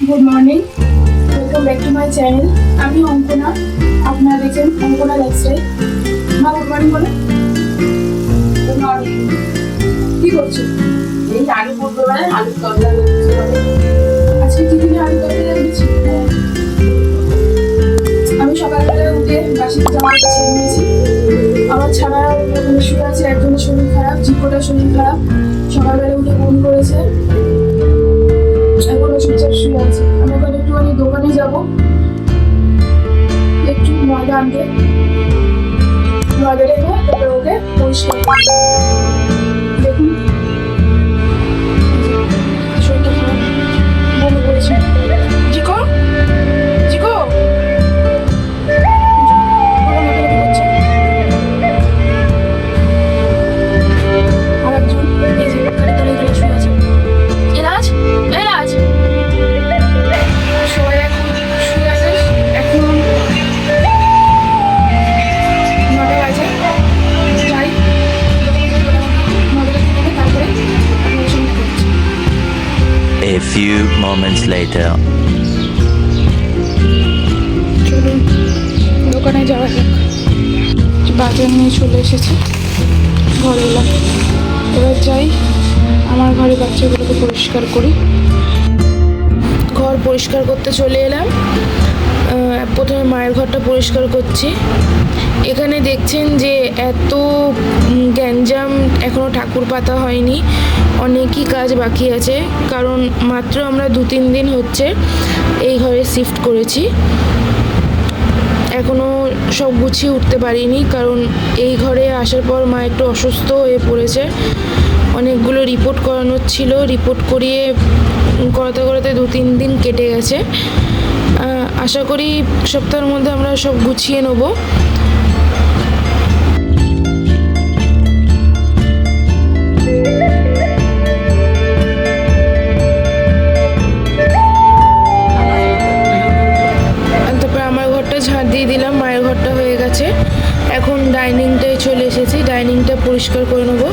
Good morning, welcome back to my channel. আমি অঙ্কনা, আপনারা দেখছেন অঙ্কনা লাইফস্টাইল। মা গুড মর্নিং বলে। Good morning. কি করছো? এই আলু করবো, মানে আলুর তরকারি হচ্ছে। আজকে টিফিনে আলু তরকারি দিচ্ছি। আমি সকালবেলা উঠে বাসি জামা ছেড়ে নিয়েছি। আমার ছাড়া শুয়ে আছে, একজনের শরীর খারাপ, জিপোটার শরীর খারাপ, সকালবেলা উঠে ফোন করেছে, এখন চুপচাপ শুয়ে আছে। আমি এবার একটুখানি দোকানে যাবো, একটু ময়দা আনতে, ময়দাটা এনে তারপরে ওকে পরিষ্কার করবো। দেখুন শরীরটা খারাপ, বমি করেছে। জিকো জিকো আর একজন এই যে গাড়ি তলায় শুয়ে আছে। এরাজ এরাজ সবাই এখন শুয়ে আছে। এখন 9টা বাজে। যাই 9টা থেকে তারপরে অ্যাডমিশন করছি। A few moments later. চলুন দোকানে যাওয়া যাক। বাজার নিয়ে চলে এসেছি, ঘরে এলাম। এবার যাই আমার ঘরে বাচ্চাগুলোকে পরিষ্কার করি। ঘর পরিষ্কার করতে চলে এলাম। প্রথমে মায়ের ঘরটা পরিষ্কার করছি। এখানে দেখছেন যে এত গ্যাঞ্জাম, এখনও ঠাকুর পাতা হয়নি, অনেকই কাজ বাকি আছে। কারণ মাত্র আমরা 2-3 দিন হচ্ছে এই ঘরে শিফট করেছি, এখনও সব গুছিয়ে উঠতে পারিনি। কারণ এই ঘরে আসার পর মা একটু অসুস্থ হয়ে পড়েছে, অনেকগুলো রিপোর্ট করানোর ছিল। রিপোর্ট করিয়ে করাতে করাতে 2-3 দিন কেটে গেছে। আশা করি সপ্তাহের মধ্যে আমরা সব গুছিয়ে নেব। তারপরে আমার ঘরটা ঝাঁট দিয়ে দিলাম, মায়ের ঘরটা হয়ে গেছে। এখন ডাইনিংটায় চলে এসেছি, ডাইনিংটা পরিষ্কার করে নেবো।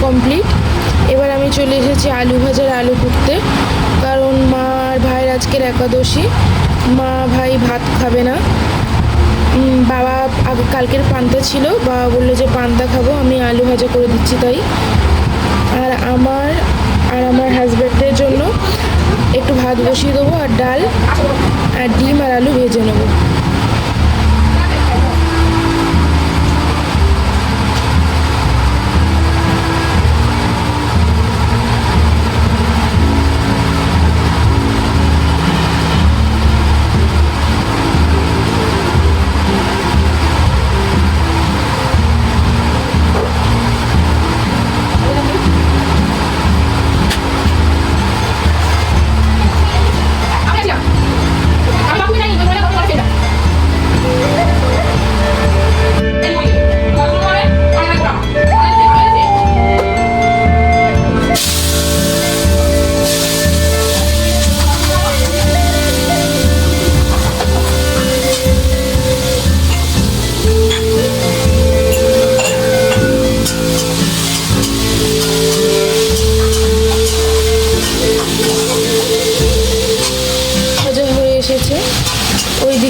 কমপ্লিট। এবার আমি চলে এসেছি আলু ভাজার আলু কুটতে। কারণ মা আর ভাইয়ের আজকের একাদশী, মা ভাই ভাত খাবে না। বাবা কালকের পান্তা ছিল, বাবা বললো যে পান্তা খাবো, আমি আলু ভাজা করে দিচ্ছি তাই। আর আমার হাজব্যান্ডের জন্য একটু ভাত বসিয়ে দেবো, আর ডাল আর ডিম আর আলু ভেজে নেবো।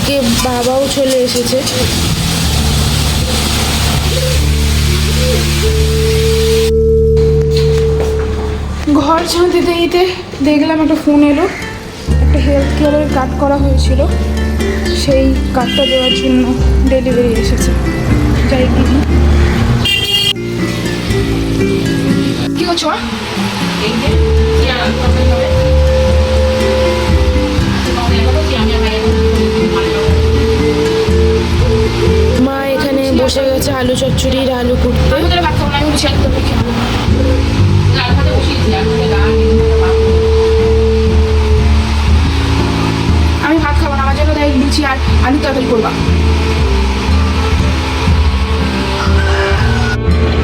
এদিকে বাবাও চলে এসেছে। ঘর ঝাঁট দিতে দিতে দেখলাম একটা ফোন এলো, একটা হেলথ কেয়ারের কার্ড করা হয়েছিল, সেই কার্ডটা দেওয়ার জন্য ডেলিভারি এসেছে। যাই দিদি, কি করছো? এই যে কি আর তরকারি হবে আমি মা এখানে বসে গেছে আলু চচ্চড়ির আলু কুটতে। আমি ভাত খাবো না, আমি লুচি একদম খেয়ে নেবো। লাল ভাতে বসিয়েছি আর আমি ভাত খাবো না, আমার জন্য তাই লুচি আর আলু তরকারি করবা।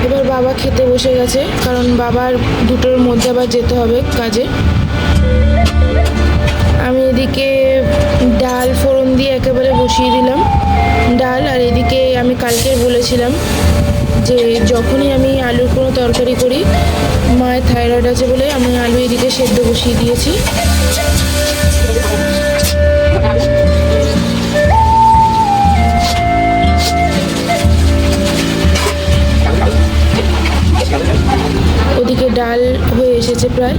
এবার বাবা খেতে বসে গেছে, কারণ বাবার দুটোর মধ্যে আবার যেতে হবে কাজে। আমি এদিকে ডাল ফোড়ন দিয়ে একেবারে বসিয়ে দিলাম ডাল। আর এদিকে আমি কালকে বলেছিলাম যে যখনই আমি আলুর কোনো তরকারি করি, মায়ের থাইরয়েড আছে বলে আমি আলু এদিকে সেদ্ধ বসিয়ে দিয়েছি। ওদিকে ডাল হয়ে এসেছে প্রায়।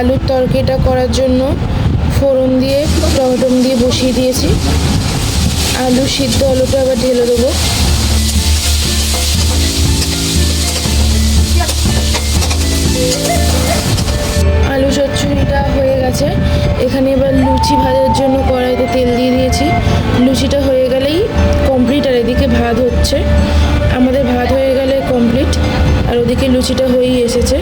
আলুর তরকারিটা করার জন্য ফোড়ন দিয়ে টমেটো দিয়ে বসিয়ে দিয়েছি। আলু সিদ্ধ আলুটা আবার ঢেলে দেবো। আলু চচ্চড়িটা হয়ে গেছে। এখানে এবার লুচি ভাজার জন্য কড়াইতে তেল দিয়ে দিয়েছি। লুচিটা হয়ে গেলেই কমপ্লিট। আর এদিকে ভাত হচ্ছে, আমাদের ভাত হয়ে গেলে কমপ্লিট। আর ওদিকে লুচিটা হয়েই এসেছে।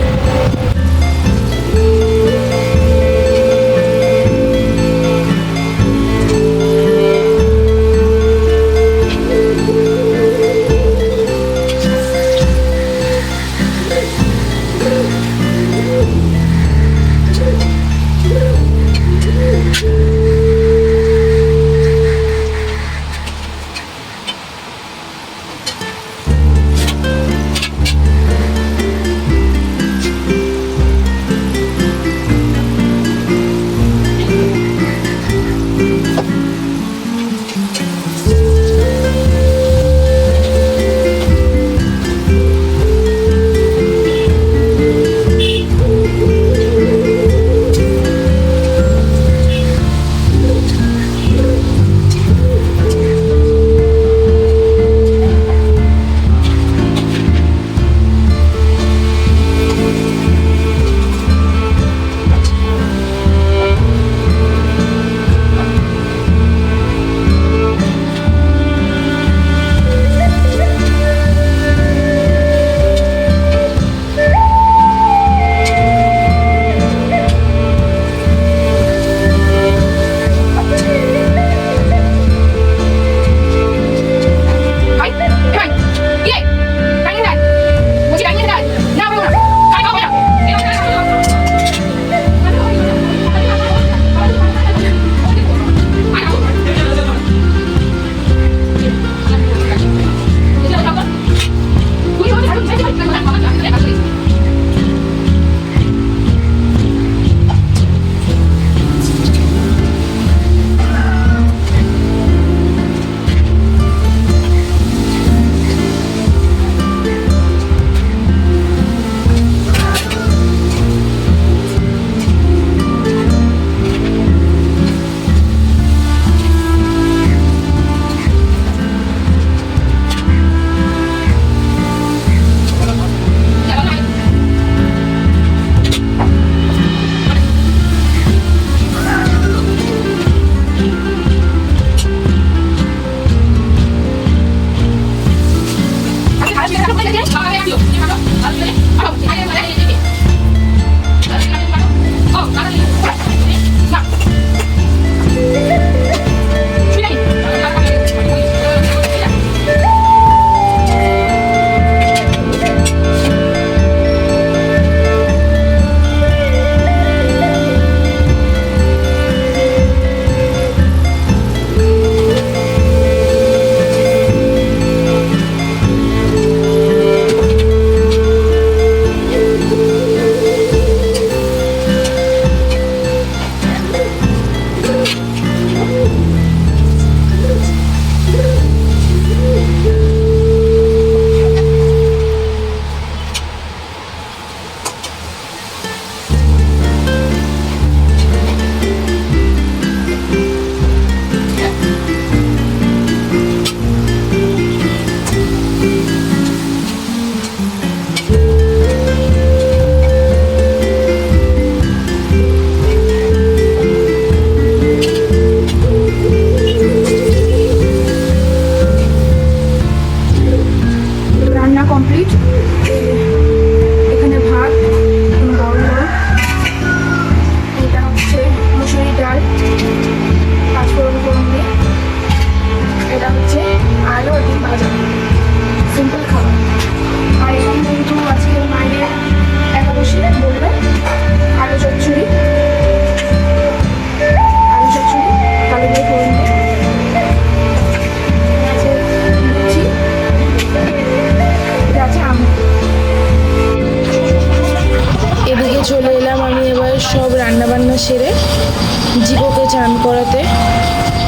জিকোকে চান করাতে,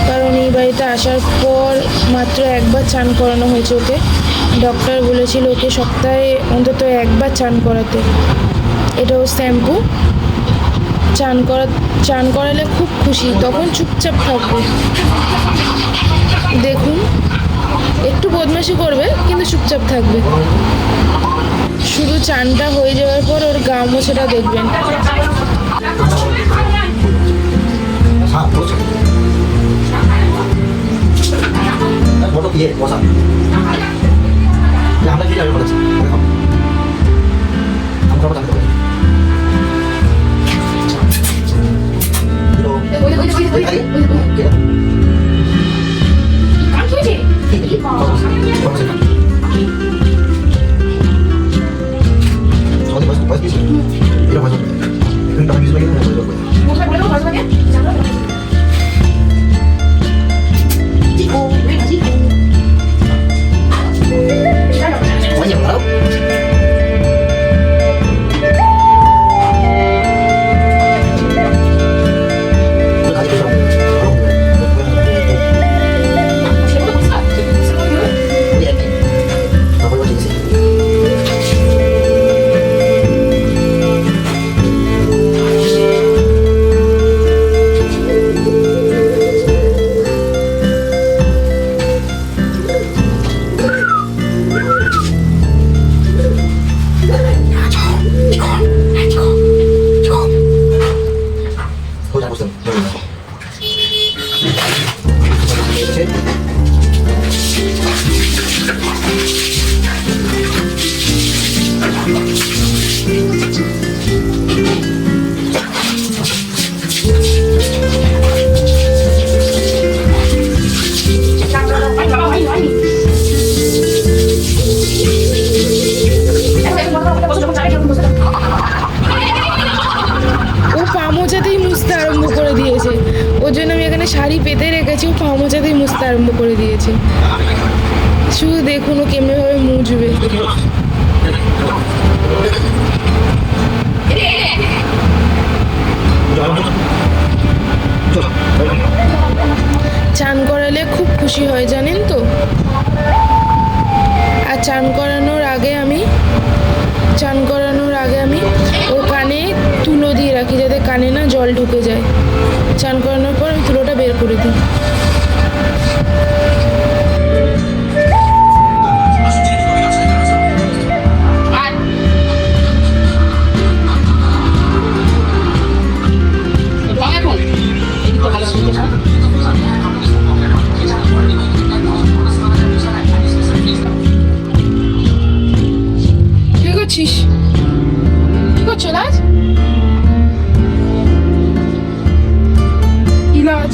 কারণ এই বাড়িতে আসার পর মাত্র একবার চান করানো হয়েছে ওকে। ডক্টর বলেছিল ওকে সপ্তাহে অন্তত একবার চান করাতে। এটাও শ্যাম্পু। চান করালে খুব খুশি, তখন চুপচাপ থাকবে। দেখুন, একটু বদমাশি করবে কিন্তু চুপচাপ থাকবে। শুধু চানটা হয়ে যাওয়ার পর ওর গা মোছাটা দেখবেন। foto kia puasa. Yang ada video pada sih. Kamu berapa tanggal? Itu. Kita. কাম হয়েছে Soalnya pas bisa. Itu masuk. Itu tak bisa lagi. কোথায় বলে দাও বাজবাকে জানো জিকো জিকো Banyak tau. Itu kali besar. সেগুলো বুঝবা সেগুলো Lihat nih. Apa yang masih sih? Udah bosan. ও পা মোছাতেই মুছতে আরম্ভ করে দিয়েছে। ওর জন্য আমি এখানে শাড়ি পেতে রেখেছি, ও পা মোছাতেই মুছতে আরম্ভ করে দিয়েছে। শুধু দেখুন ও কেমনভাবে মুছবে। চান করালে খুব খুশি হয় জানেন তো। আর চান করানোর আগে আমি ও কানে তুলো দিয়ে রাখি, যাতে কানে না জল ঢুকে যায়। চান করানোর পর আমি তুলোটা বের করে দিই। আর রং এখন এই তো ভালো শুনতে না কি করছিস? কি করছো রাজ? ইলাজ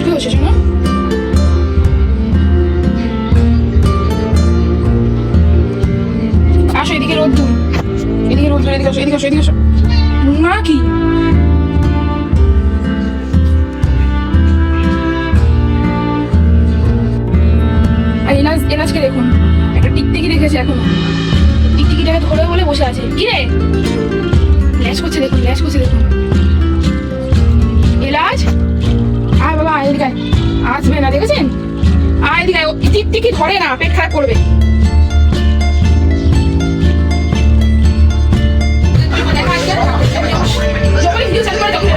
কি হচ্ছে শোনো? আসো এদিকে রোদ্দুর, এদিকে আসো, এদিকে আসো। না কি আর এলাজকে দেখুন, একটা টিকটিকি রেখেছে এখনো। টিকটিকিটাকে ধরে বলে বসে আছে। কি রে ল্যাস করছে দেখুন। এলাজ আয় বাবা, আয় এদিকে আয়। আসবে না দেখেছেন? আয় এদিকে আয়। টিকটিকি ধরে না, পেট খারাপ করবে। যখনই ভিডিও চালু করে তখন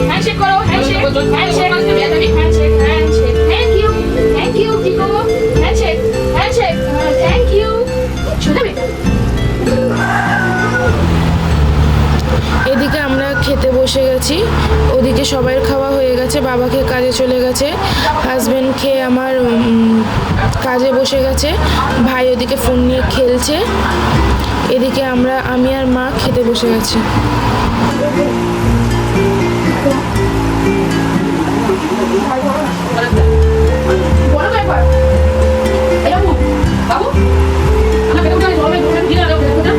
হ্যান্ডশেক করো, হ্যান্ডশেক থ্যাংক ইউ টিকো, হ্যান্ডশেক থ্যাংক ইউ। শুনবে এদিকে আমরা খেতে বসে গেছি, ওদিকে সবার খাওয়া হয়ে গেছে। বাবা খেয়ে কাজে চলে গেছে, হাজবেন্ড খেয়ে আমার কাজে বসে গেছে, ভাই ওদিকে ফোন নিয়ে খেলছে। এদিকে আমি আর মা খেতে বসে গেছি। বলো তো একবার এরকম বাবু আমাকে তো জল দিয়ে দাও না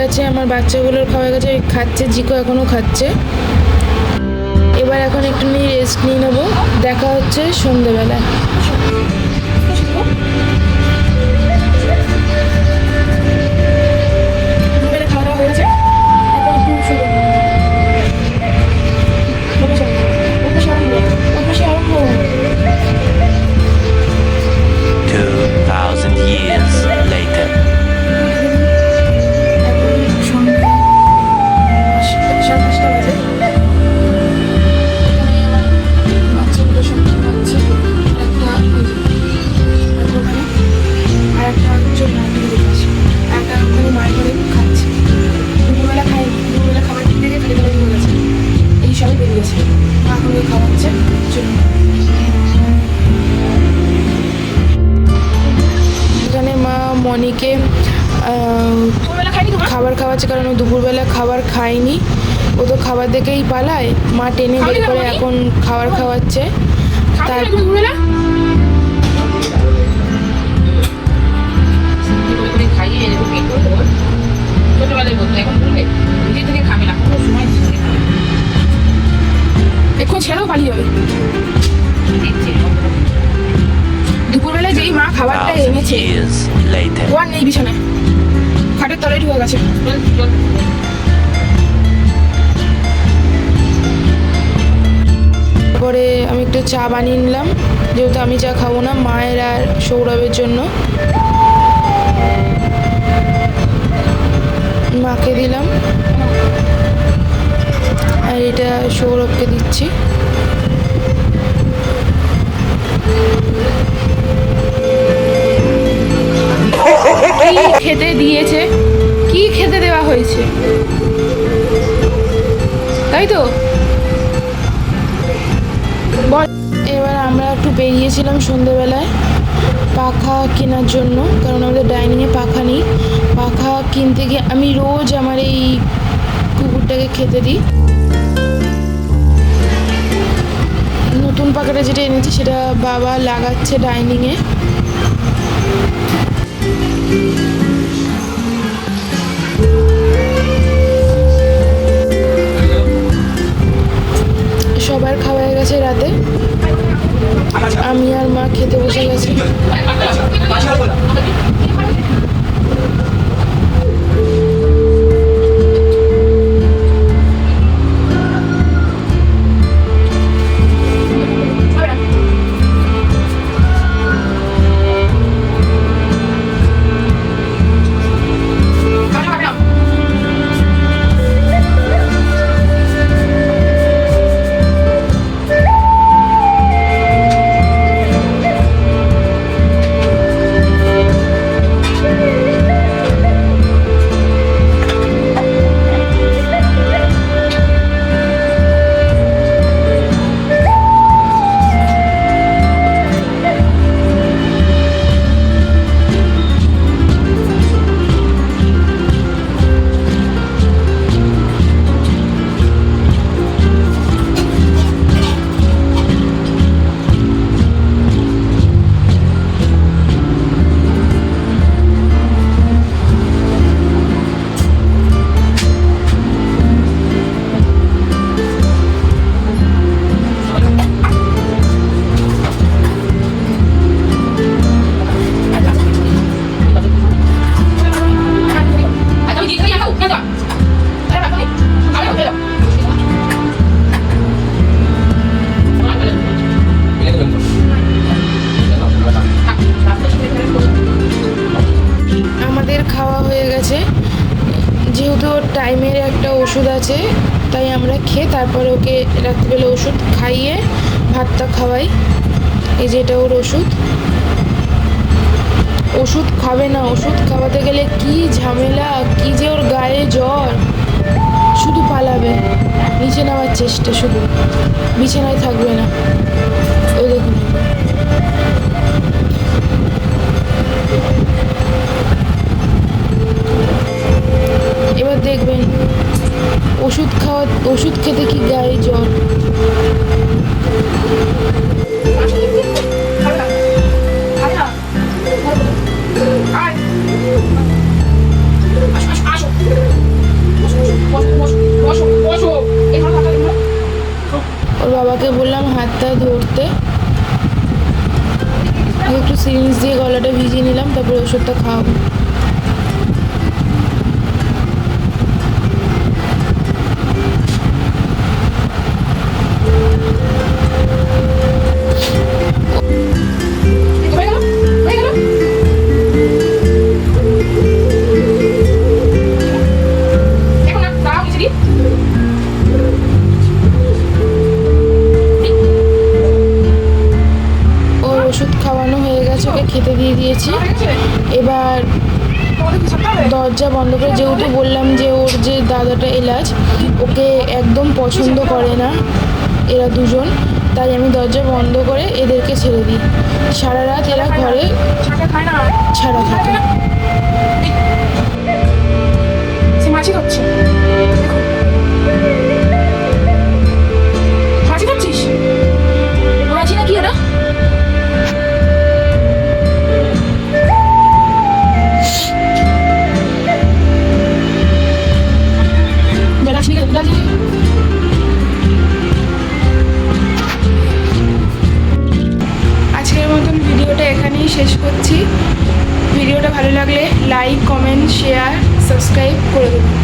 গেছে, আমার বাচ্চাগুলোর খাওয়া হয়ে গেছে, খাচ্ছে, জিকো এখনও খাচ্ছে। এবার এখন একটু নিয়ে রেস্ট নিয়ে নেবো। দেখা হচ্ছে সন্ধেবেলায়। খাওয়া দাওয়া হয়ে গেছে, এখন একটু শুরু। 2,000 years later. এখানে মা মনিকে খাবার খাওয়াচ্ছে, কারণ ও দুপুরবেলা খাবার খায়নি। ও তো খাবার দেখেই পালায়, মা টেনে বের করে এখন খাবার খাওয়াচ্ছে। তার এখন ছেড়েও পালিয়ে যাবে। দুপুরবেলা যেই মা খাবারটা 1,000 এনেছে years later. ও আর নেই বিছানায়, খাটের তলায় ঢুকে গেছে। তারপরে আমি একটু চা বানিয়ে নিলাম, যেহেতু আমি চা খাবো না, মায়ের আর সৌরভের জন্য। মাকে দিলাম আর এটা সৌরভকে দিচ্ছি। কি খেতে দিয়েছে, কি খেতে দেওয়া হয়েছে, তাই তো বল। এবার আমরা একটু বেরিয়েছিলাম সন্ধেবেলায় পাখা কেনার জন্য, কারণ আমাদের ডাইনিংয়ে পাখা নেই। পাখা কিনতে গিয়ে আমি রোজ আমার এই কুকুরটাকে খেতে দিই। নতুন পাখাটা যেটা এনেছি সেটা বাবা লাগাচ্ছে ডাইনিংয়ে। সবার খাওয়া হয়ে গেছে রাতে, আমি আর মা খেতে বসে গেছি। টাইমের একটা ওষুধ আছে, তাই আমরা খেয়ে তারপরে ওকে রাত্রিবেলা ওষুধ খাইয়ে ভাতটা খাওয়াই। এই যে এটা ওর ওষুধ। ওষুধ খাবে না, ওষুধ খাওয়াতে গেলে কি ঝামেলা, কি যে ওর গায়ে জ্বর, শুধু পালাবে, নিচে নামার চেষ্টা, শুধু বিছানায় থাকবে না। ওই দেখুন, এবার দেখবেন ওষুধ খেতে কি গায়ে জ্বর। ওর বাবাকে বললাম হাতটা ধরতে, একটু সিরিঞ্জ দিয়ে গলাটা ভিজিয়ে নিলাম, তারপরে ওষুধটা খাওয়াবো। ওর ওষুধ খাওয়ানো হয়ে গেছে, ওকে খেতে দিয়ে দিয়েছি। এবার দরজা বন্ধ করে, যেহেতু বললাম যে ওর যে দাদাটা এলাচ ওকে একদম পছন্দ করে না এরা দুজন, তাই আমি দরজা বন্ধ করে এদেরকে ছেড়ে দিই। সারা রাত এরা ঘরে ছাড়া থাকে। মাছি খাচ্ছে, মাছি খাচ্ছিস? মাছি নাকি এটা? আজকের মতন ভিডিওটা এখানেই শেষ করছি। ভিডিওটা ভালো লাগলে লাইক, কমেন্ট, শেয়ার, সাবস্ক্রাইব করে দেবেন।